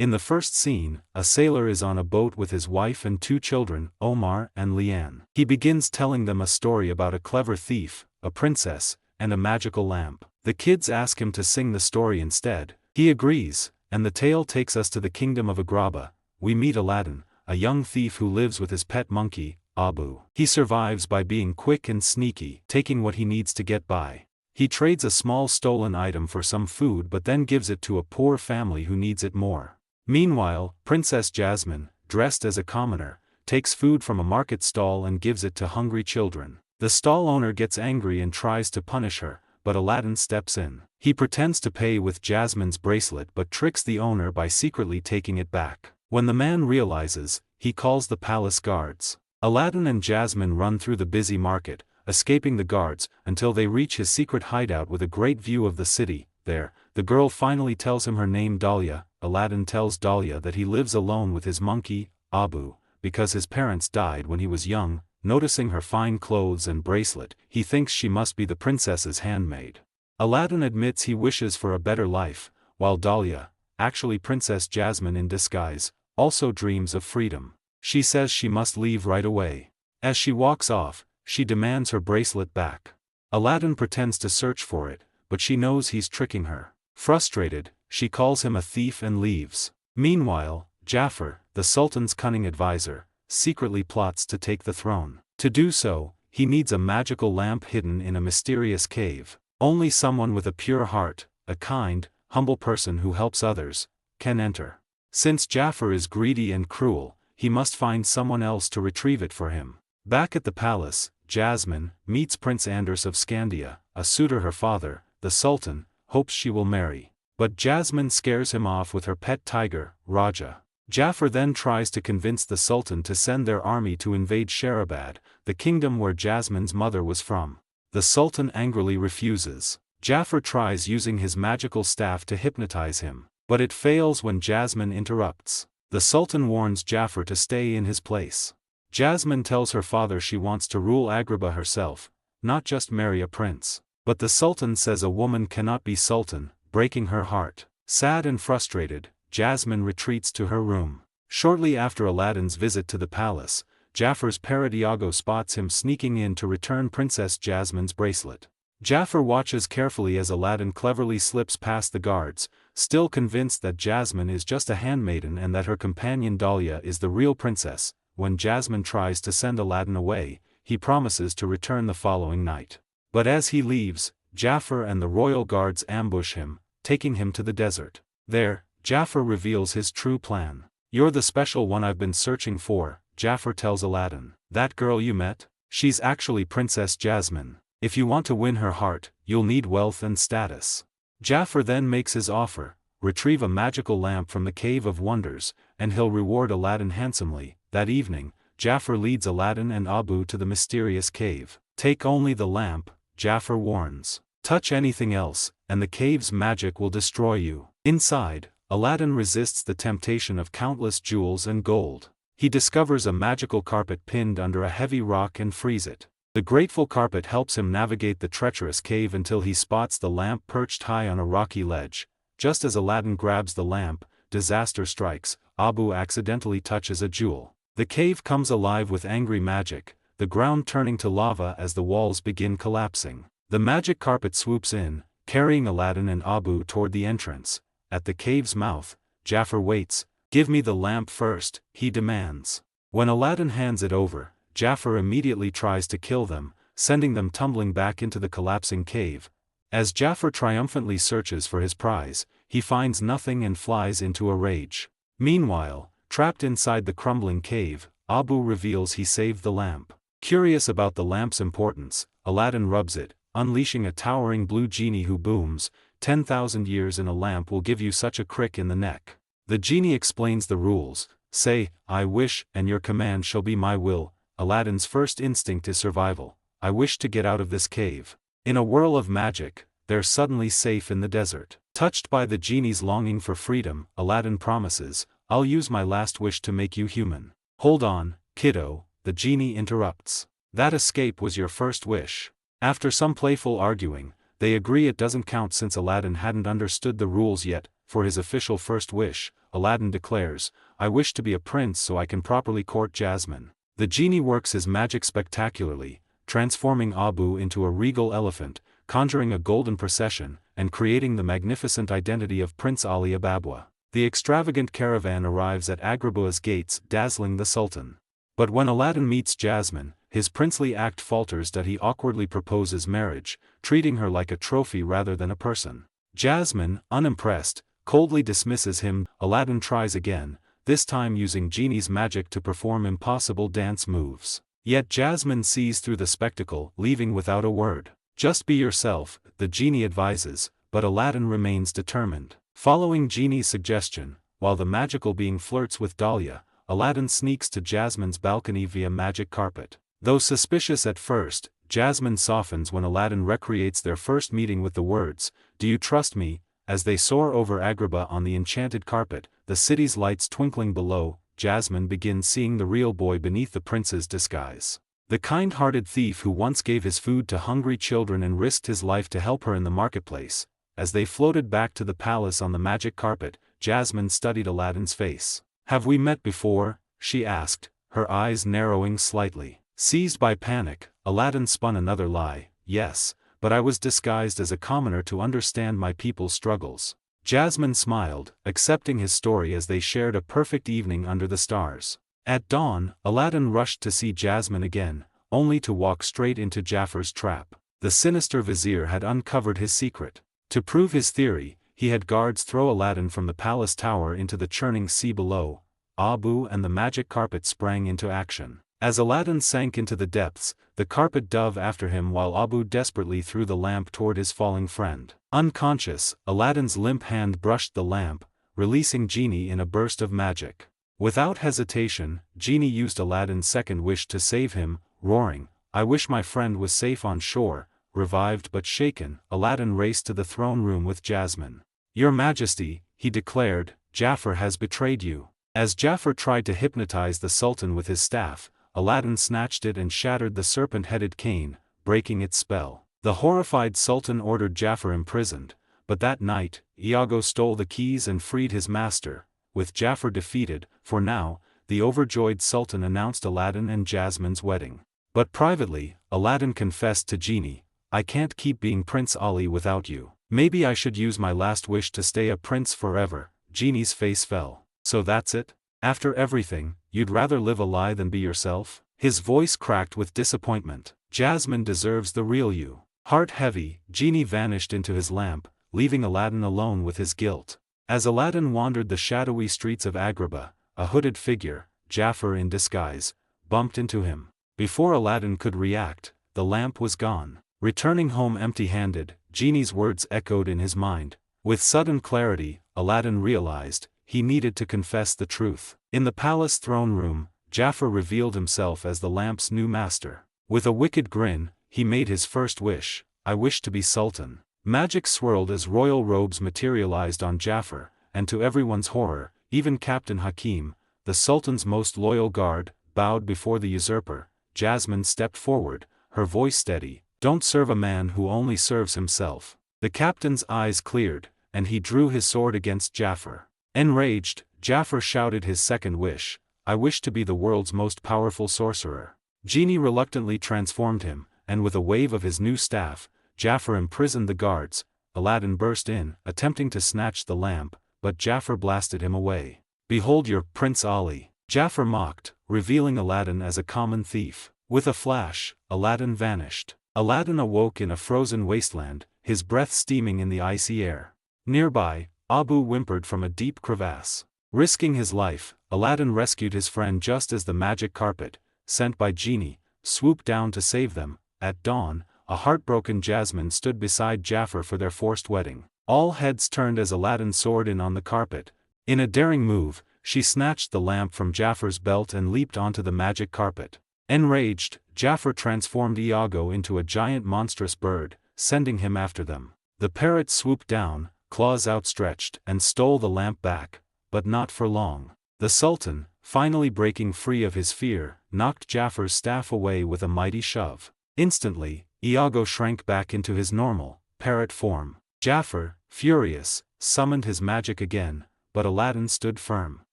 In the first scene, a sailor is on a boat with his wife and 2 children, Omar and Leanne. He begins telling them a story about a clever thief, a princess, and a magical lamp. The kids ask him to sing the story instead. He agrees, and the tale takes us to the kingdom of Agrabah. We meet Aladdin, a young thief who lives with his pet monkey, Abu. He survives by being quick and sneaky, taking what he needs to get by. He trades a small stolen item for some food but then gives it to a poor family who needs it more. Meanwhile, Princess Jasmine, dressed as a commoner, takes food from a market stall and gives it to hungry children. The stall owner gets angry and tries to punish her, but Aladdin steps in. He pretends to pay with Jasmine's bracelet but tricks the owner by secretly taking it back. When the man realizes, he calls the palace guards. Aladdin and Jasmine run through the busy market, escaping the guards, until they reach his secret hideout with a great view of the city. There, the girl finally tells him her name Dahlia. Aladdin tells Dahlia that he lives alone with his monkey, Abu, because his parents died when he was young. Noticing her fine clothes and bracelet, he thinks she must be the princess's handmaid. Aladdin admits he wishes for a better life, while Dahlia, actually Princess Jasmine in disguise, also dreams of freedom. She says she must leave right away. As she walks off, she demands her bracelet back. Aladdin pretends to search for it, but she knows he's tricking her. Frustrated, she calls him a thief and leaves. Meanwhile, Jafar, the Sultan's cunning advisor, secretly plots to take the throne. To do so, he needs a magical lamp hidden in a mysterious cave. Only someone with a pure heart, a kind, humble person who helps others, can enter. Since Jafar is greedy and cruel, he must find someone else to retrieve it for him. Back at the palace, Jasmine meets Prince Anders of Scandia, a suitor her father, the Sultan, hopes she will marry. But Jasmine scares him off with her pet tiger, Raja. Jafar then tries to convince the Sultan to send their army to invade Agrabah, the kingdom where Jasmine's mother was from. The Sultan angrily refuses. Jafar tries using his magical staff to hypnotize him, but it fails when Jasmine interrupts. The Sultan warns Jafar to stay in his place. Jasmine tells her father she wants to rule Agrabah herself, not just marry a prince. But the Sultan says a woman cannot be sultan, breaking her heart. Sad and frustrated, Jasmine retreats to her room. Shortly after Aladdin's visit to the palace, Jafar's Paradiago spots him sneaking in to return Princess Jasmine's bracelet. Jafar watches carefully as Aladdin cleverly slips past the guards, still convinced that Jasmine is just a handmaiden and that her companion Dahlia is the real princess. When Jasmine tries to send Aladdin away, he promises to return the following night. But as he leaves, Jafar and the royal guards ambush him, taking him to the desert. There, Jafar reveals his true plan. "You're the special one I've been searching for," Jafar tells Aladdin. "That girl you met? She's actually Princess Jasmine. If you want to win her heart, you'll need wealth and status." Jafar then makes his offer: retrieve a magical lamp from the Cave of Wonders, and he'll reward Aladdin handsomely. That evening, Jafar leads Aladdin and Abu to the mysterious cave. "Take only the lamp," Jafar warns. "Touch anything else, and the cave's magic will destroy you." Inside, Aladdin resists the temptation of countless jewels and gold. He discovers a magical carpet pinned under a heavy rock and frees it. The grateful carpet helps him navigate the treacherous cave until he spots the lamp perched high on a rocky ledge. Just as Aladdin grabs the lamp, disaster strikes. Abu accidentally touches a jewel. The cave comes alive with angry magic, the ground turning to lava as the walls begin collapsing. The magic carpet swoops in, carrying Aladdin and Abu toward the entrance. At the cave's mouth, Jafar waits. "Give me the lamp first," he demands. When Aladdin hands it over, Jafar immediately tries to kill them, sending them tumbling back into the collapsing cave. As Jafar triumphantly searches for his prize, he finds nothing and flies into a rage. Meanwhile, trapped inside the crumbling cave, Abu reveals he saved the lamp. Curious about the lamp's importance, Aladdin rubs it, unleashing a towering blue genie who booms, 10,000 years in a lamp will give you such a crick in the neck. The genie explains the rules: say, "I wish, and your command shall be my will." Aladdin's first instinct is survival. "I wish to get out of this cave." In a whirl of magic, they're suddenly safe in the desert. Touched by the genie's longing for freedom, Aladdin promises, "I'll use my last wish to make you human." "Hold on, kiddo," the genie interrupts. "That escape was your first wish." After some playful arguing, they agree it doesn't count since Aladdin hadn't understood the rules yet. For his official first wish, Aladdin declares, "I wish to be a prince so I can properly court Jasmine." The genie works his magic spectacularly, transforming Abu into a regal elephant, conjuring a golden procession, and creating the magnificent identity of Prince Ali Ababwa. The extravagant caravan arrives at Agrabah's gates, dazzling the Sultan. But when Aladdin meets Jasmine, his princely act falters that he awkwardly proposes marriage, treating her like a trophy rather than a person. Jasmine, unimpressed, coldly dismisses him. Aladdin tries again, this time using Genie's magic to perform impossible dance moves. Yet Jasmine sees through the spectacle, leaving without a word. "Just be yourself," the genie advises, but Aladdin remains determined. Following Genie's suggestion, while the magical being flirts with Dahlia, Aladdin sneaks to Jasmine's balcony via magic carpet. Though suspicious at first, Jasmine softens when Aladdin recreates their first meeting with the words, "Do you trust me?" As they soar over Agrabah on the enchanted carpet, the city's lights twinkling below, Jasmine begins seeing the real boy beneath the prince's disguise. The kind-hearted thief who once gave his food to hungry children and risked his life to help her in the marketplace. As they floated back to the palace on the magic carpet, Jasmine studied Aladdin's face. "Have we met before?" she asked, her eyes narrowing slightly. Seized by panic, Aladdin spun another lie, "Yes, but I was disguised as a commoner to understand my people's struggles." Jasmine smiled, accepting his story as they shared a perfect evening under the stars. At dawn, Aladdin rushed to see Jasmine again, only to walk straight into Jafar's trap. The sinister vizier had uncovered his secret. To prove his theory, he had guards throw Aladdin from the palace tower into the churning sea below. Abu and the magic carpet sprang into action. As Aladdin sank into the depths, the carpet dove after him while Abu desperately threw the lamp toward his falling friend. Unconscious, Aladdin's limp hand brushed the lamp, releasing Genie in a burst of magic. Without hesitation, Genie used Aladdin's second wish to save him, roaring, "I wish my friend was safe on shore." Revived but shaken, Aladdin raced to the throne room with Jasmine. "Your Majesty," he declared, "Jafar has betrayed you." As Jafar tried to hypnotize the Sultan with his staff, Aladdin snatched it and shattered the serpent-headed cane, breaking its spell. The horrified Sultan ordered Jafar imprisoned, but that night, Iago stole the keys and freed his master. With Jafar defeated, for now, the overjoyed Sultan announced Aladdin and Jasmine's wedding. But privately, Aladdin confessed to Genie, "I can't keep being Prince Ali without you. Maybe I should use my last wish to stay a prince forever." Genie's face fell. "So that's it? After everything, you'd rather live a lie than be yourself?" His voice cracked with disappointment. "Jasmine deserves the real you." Heart heavy, Genie vanished into his lamp, leaving Aladdin alone with his guilt. As Aladdin wandered the shadowy streets of Agrabah, a hooded figure, Jafar in disguise, bumped into him. Before Aladdin could react, the lamp was gone. Returning home empty-handed, Genie's words echoed in his mind. With sudden clarity, Aladdin realized, he needed to confess the truth. In the palace throne room, Jafar revealed himself as the lamp's new master. With a wicked grin, he made his first wish, "I wish to be Sultan." Magic swirled as royal robes materialized on Jafar, and to everyone's horror, even Captain Hakim, the Sultan's most loyal guard, bowed before the usurper. Jasmine stepped forward, her voice steady, "Don't serve a man who only serves himself." The captain's eyes cleared, and he drew his sword against Jafar. Enraged, Jafar shouted his second wish, "I wish to be the world's most powerful sorcerer." Genie reluctantly transformed him, and with a wave of his new staff, Jafar imprisoned the guards. Aladdin burst in, attempting to snatch the lamp, but Jafar blasted him away. "Behold your Prince Ali." Jafar mocked, revealing Aladdin as a common thief. With a flash, Aladdin vanished. Aladdin awoke in a frozen wasteland, his breath steaming in the icy air. Nearby, Abu whimpered from a deep crevasse. Risking his life, Aladdin rescued his friend just as the magic carpet, sent by Genie, swooped down to save them. At dawn, a heartbroken Jasmine stood beside Jafar for their forced wedding. All heads turned as Aladdin soared in on the carpet. In a daring move, she snatched the lamp from Jafar's belt and leaped onto the magic carpet. Enraged, Jafar transformed Iago into a giant monstrous bird, sending him after them. The parrot swooped down, claws outstretched, and stole the lamp back, but not for long. The Sultan, finally breaking free of his fear, knocked Jafar's staff away with a mighty shove. Instantly, Iago shrank back into his normal, parrot form. Jafar, furious, summoned his magic again, but Aladdin stood firm.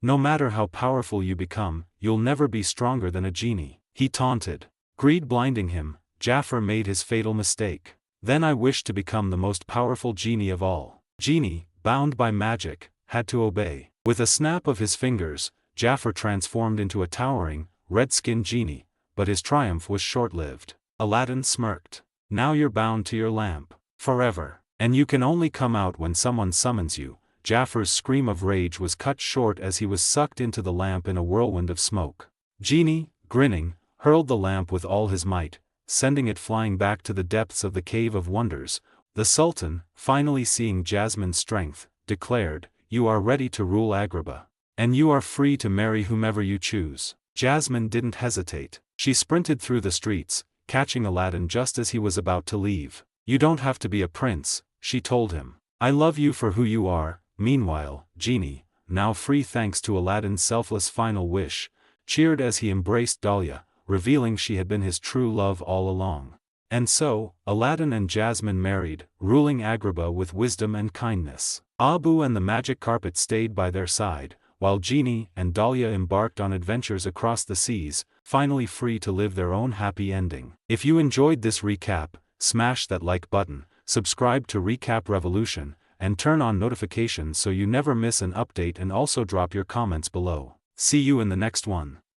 No matter how powerful you become, you'll never be stronger than a genie, he taunted. Greed blinding him, Jafar made his fatal mistake. Then I wish to become the most powerful genie of all. Genie, bound by magic, had to obey. With a snap of his fingers, Jafar transformed into a towering, red-skinned genie, but his triumph was short-lived. Aladdin smirked. Now you're bound to your lamp. Forever. And you can only come out when someone summons you. Jafar's scream of rage was cut short as he was sucked into the lamp in a whirlwind of smoke. Genie, grinning, hurled the lamp with all his might, sending it flying back to the depths of the Cave of Wonders. The Sultan, finally seeing Jasmine's strength, declared, "You are ready to rule Agrabah. And you are free to marry whomever you choose." Jasmine didn't hesitate. She sprinted through the streets, catching Aladdin just as he was about to leave. "You don't have to be a prince," she told him. "I love you for who you are." Meanwhile, Genie, now free thanks to Aladdin's selfless final wish, cheered as he embraced Dahlia, revealing she had been his true love all along. And so, Aladdin and Jasmine married, ruling Agrabah with wisdom and kindness. Abu and the magic carpet stayed by their side, while Genie and Dahlia embarked on adventures across the seas, finally free to live their own happy ending. If you enjoyed this recap, smash that like button, subscribe to Recap Revolution, and turn on notifications so you never miss an update, and also drop your comments below. See you in the next one.